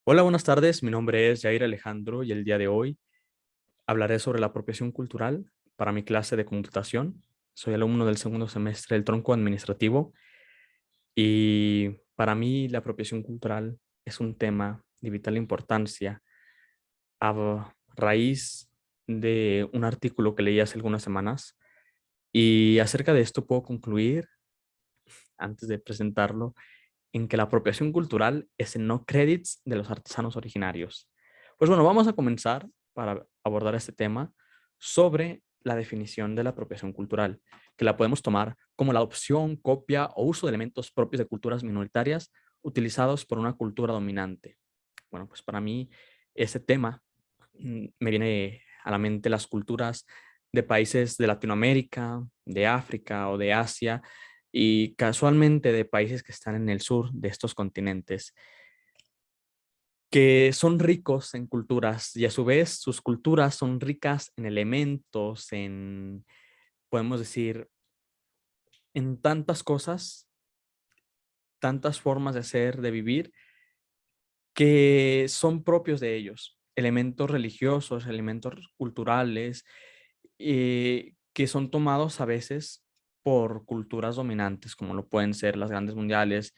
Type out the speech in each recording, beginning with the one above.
Hola, buenas tardes. Mi nombre es Jair Alejandro y el día de hoy hablaré sobre la apropiación cultural para mi clase de computación. Soy alumno del segundo semestre del tronco administrativo y para mí la apropiación cultural es un tema de vital importancia a raíz de un artículo que leí hace algunas semanas y acerca de esto puedo concluir, antes de presentarlo, en que la apropiación cultural es el no credits de los artesanos originarios. Pues bueno, vamos a comenzar para abordar este tema sobre la definición de la apropiación cultural, que la podemos tomar como la adopción, copia o uso de elementos propios de culturas minoritarias utilizados por una cultura dominante. Bueno, pues para mí ese tema me viene a la mente las culturas de países de Latinoamérica, de África o de Asia, y casualmente de países que están en el sur de estos continentes, que son ricos en culturas y a su vez sus culturas son ricas en elementos, en, podemos decir, en tantas cosas, tantas formas de ser, de vivir, que son propios de ellos, elementos religiosos, elementos culturales, que son tomados a veces por culturas dominantes, como lo pueden ser las grandes mundiales,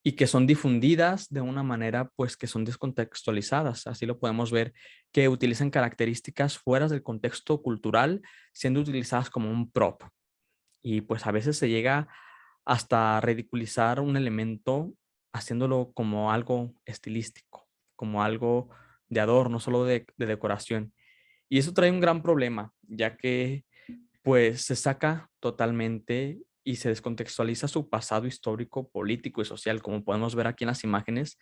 y que son difundidas de una manera, pues, que son descontextualizadas. Así lo podemos ver, que utilizan características fuera del contexto cultural, siendo utilizadas como un prop. Y pues a veces se llega hasta ridiculizar un elemento haciéndolo como algo estilístico, como algo de adorno, solo de decoración. Y eso trae un gran problema, ya que pues se saca totalmente y se descontextualiza su pasado histórico, político y social, como podemos ver aquí en las imágenes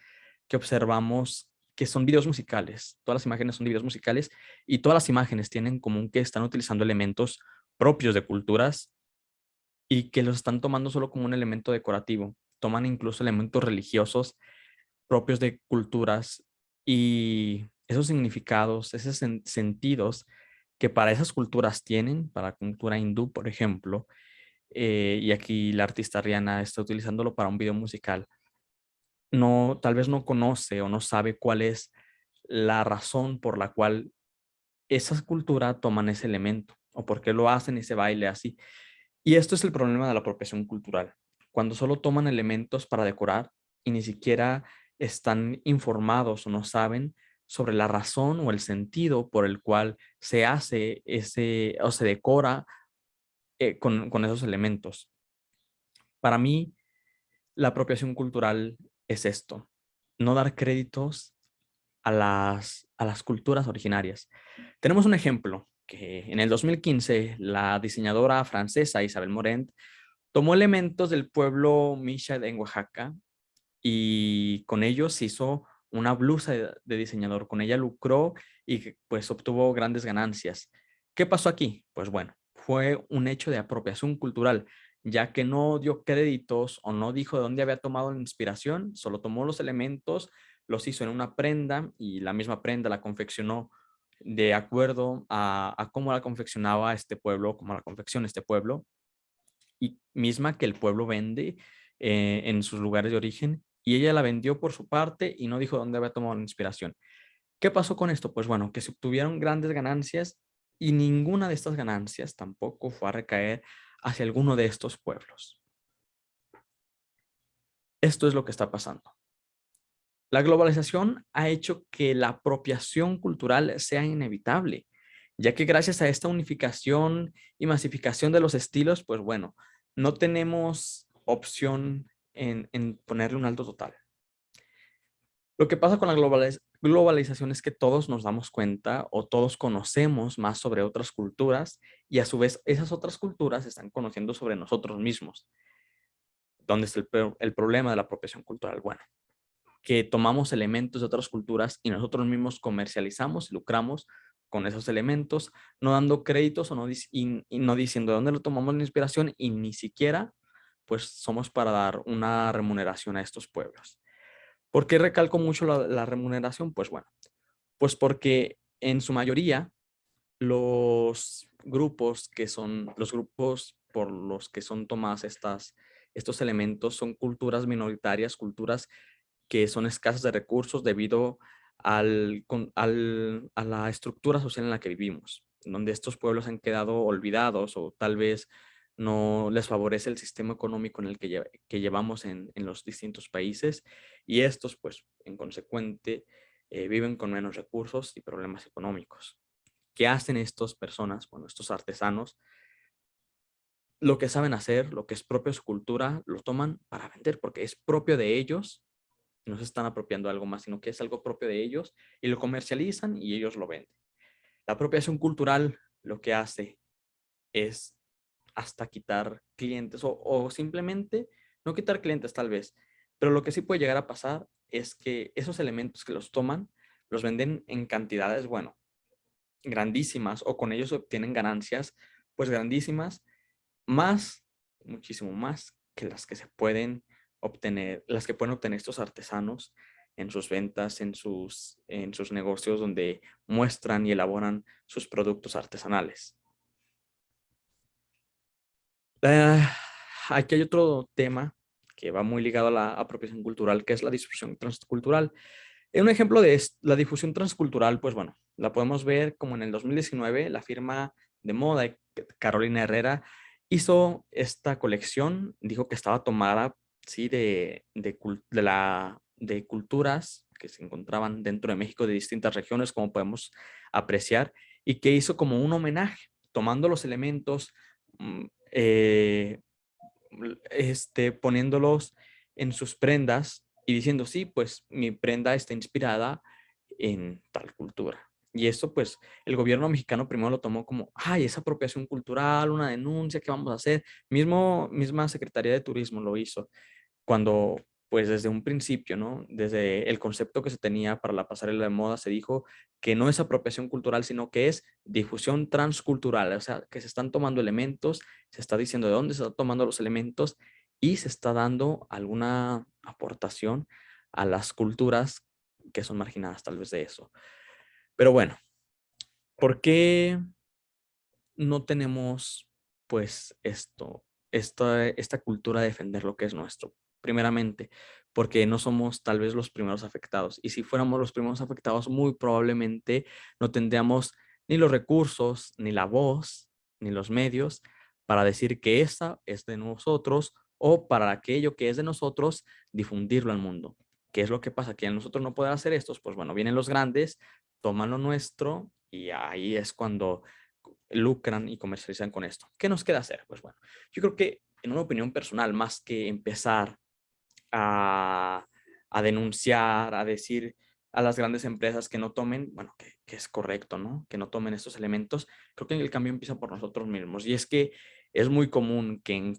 que observamos, que son videos musicales. Todas las imágenes son de videos musicales y todas las imágenes tienen en común que están utilizando elementos propios de culturas y que los están tomando solo como un elemento decorativo. Toman incluso elementos religiosos propios de culturas y esos significados, esos sentidos que para esas culturas tienen, para la cultura hindú, por ejemplo, y aquí la artista Rihanna está utilizándolo para un video musical, no, tal vez no conoce o no sabe cuál es la razón por la cual esas culturas toman ese elemento o por qué lo hacen y se baile así. Y esto es el problema de la apropiación cultural, cuando solo toman elementos para decorar y ni siquiera están informados o no saben sobre la razón o el sentido por el cual se hace ese o se decora con esos elementos. Para mí, la apropiación cultural es esto, no dar créditos a las culturas originarias. Tenemos un ejemplo que en el 2015 la diseñadora francesa Isabel Morent tomó elementos del pueblo Misha en Oaxaca y con ellos hizo una blusa de diseñador. Con ella lucró y pues obtuvo grandes ganancias. ¿Qué pasó aquí? Pues bueno, fue un hecho de apropiación cultural, ya que no dio créditos o no dijo de dónde había tomado la inspiración, solo tomó los elementos, los hizo en una prenda y la misma prenda la confeccionó de acuerdo a cómo la confeccionaba este pueblo, cómo la confecciona este pueblo y misma que el pueblo vende en sus lugares de origen, y ella la vendió por su parte y no dijo dónde había tomado la inspiración. ¿Qué pasó con esto? Pues bueno, que se obtuvieron grandes ganancias y ninguna de estas ganancias tampoco fue a recaer hacia alguno de estos pueblos. Esto es lo que está pasando. La globalización ha hecho que la apropiación cultural sea inevitable, ya que gracias a esta unificación y masificación de los estilos, pues bueno, no tenemos opción en ponerle un alto total. Lo que pasa con la globalización es que todos nos damos cuenta o todos conocemos más sobre otras culturas y a su vez esas otras culturas están conociendo sobre nosotros mismos. ¿Dónde está el problema de la apropiación cultural? Bueno, que tomamos elementos de otras culturas y nosotros mismos comercializamos y lucramos con esos elementos, no dando créditos o no, y no diciendo de dónde lo tomamos la inspiración y ni siquiera pues somos para dar una remuneración a estos pueblos. ¿Por qué recalco mucho la remuneración? Pues bueno, pues porque en su mayoría los grupos que son los grupos por los que son tomadas estos elementos son culturas minoritarias, culturas que son escasas de recursos debido a la estructura social en la que vivimos, donde estos pueblos han quedado olvidados o tal vez no les favorece el sistema económico en el que llevamos en los distintos países y estos, pues, en consecuente, viven con menos recursos y problemas económicos. ¿Qué hacen estas personas, bueno, estos artesanos? Lo que saben hacer, lo que es propio de su cultura, lo toman para vender porque es propio de ellos, no se están apropiando de algo más, sino que es algo propio de ellos y lo comercializan y ellos lo venden. La apropiación cultural lo que hace es hasta quitar clientes o simplemente no quitar clientes tal vez, pero lo que sí puede llegar a pasar es que esos elementos que los toman los venden en cantidades, bueno, grandísimas o con ellos obtienen ganancias pues grandísimas, más, muchísimo más que las que se pueden obtener, las que pueden obtener estos artesanos en sus ventas, en sus negocios donde muestran y elaboran sus productos artesanales. Ah, aquí hay otro tema que va muy ligado a la apropiación cultural, que es la difusión transcultural. Un ejemplo de la difusión transcultural, pues bueno, la podemos ver como en el 2019, la firma de moda Carolina Herrera hizo esta colección, dijo que estaba tomada, sí, de culturas que se encontraban dentro de México de distintas regiones, como podemos apreciar, y que hizo como un homenaje, tomando los elementos, mm, eh, poniéndolos en sus prendas y diciendo, sí, pues mi prenda está inspirada en tal cultura. Y eso, pues, el gobierno mexicano primero lo tomó como, ay, es apropiación cultural, una denuncia, ¿qué vamos a hacer? Misma Secretaría de Turismo lo hizo cuando, pues, desde un principio, ¿no? Desde el concepto que se tenía para la pasarela de moda, se dijo que no es apropiación cultural, sino que es difusión transcultural, o sea, que se están tomando elementos, se está diciendo de dónde se están tomando los elementos y se está dando alguna aportación a las culturas que son marginadas tal vez de eso. Pero bueno, ¿por qué no tenemos pues esta cultura de defender lo que es nuestro? Primeramente, porque no somos tal vez los primeros afectados. Y si fuéramos los primeros afectados, muy probablemente no tendríamos ni los recursos, ni la voz, ni los medios para decir que esa es de nosotros o para aquello que es de nosotros, difundirlo al mundo. ¿Qué es lo que pasa? Que nosotros no poder hacer esto, pues bueno, vienen los grandes, toman lo nuestro y ahí es cuando lucran y comercializan con esto. ¿Qué nos queda hacer? Pues bueno, yo creo que en una opinión personal, más que empezar a, a denunciar, a decir a las grandes empresas que no tomen, bueno, que es correcto, ¿no? Que no tomen estos elementos, creo que el cambio empieza por nosotros mismos. Y es que es muy común que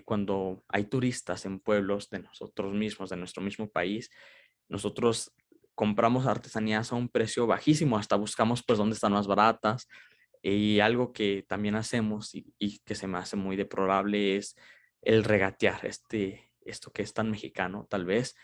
cuando hay turistas en pueblos de nosotros mismos, de nuestro mismo país, nosotros compramos artesanías a un precio bajísimo, hasta buscamos pues dónde están más baratas, y algo que también hacemos y que se me hace muy deplorable es el regatear, esto que es tan mexicano, tal vez,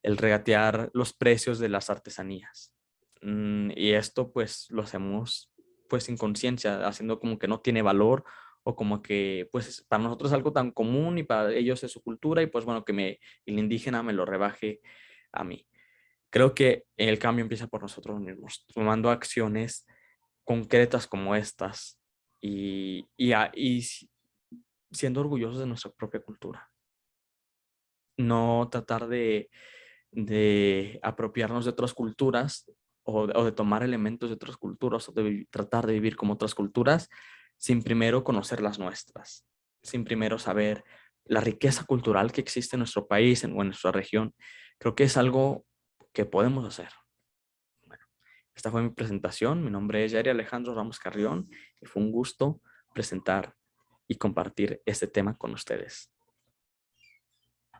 el regatear los precios de las artesanías. Y esto pues lo hacemos pues sin conciencia, haciendo como que no tiene valor o como que pues para nosotros es algo tan común y para ellos es su cultura y pues bueno, el indígena me lo rebaje a mí. Creo que el cambio empieza por nosotros mismos, tomando acciones concretas como estas y siendo orgullosos de nuestra propia cultura. No tratar de apropiarnos de otras culturas o de tomar elementos de otras culturas o de tratar de vivir como otras culturas sin primero conocer las nuestras, sin primero saber la riqueza cultural que existe en nuestro país o en nuestra región. Creo que es algo que podemos hacer. Bueno, esta fue mi presentación. Mi nombre es Yari Alejandro Ramos Carrión y fue un gusto presentar y compartir este tema con ustedes.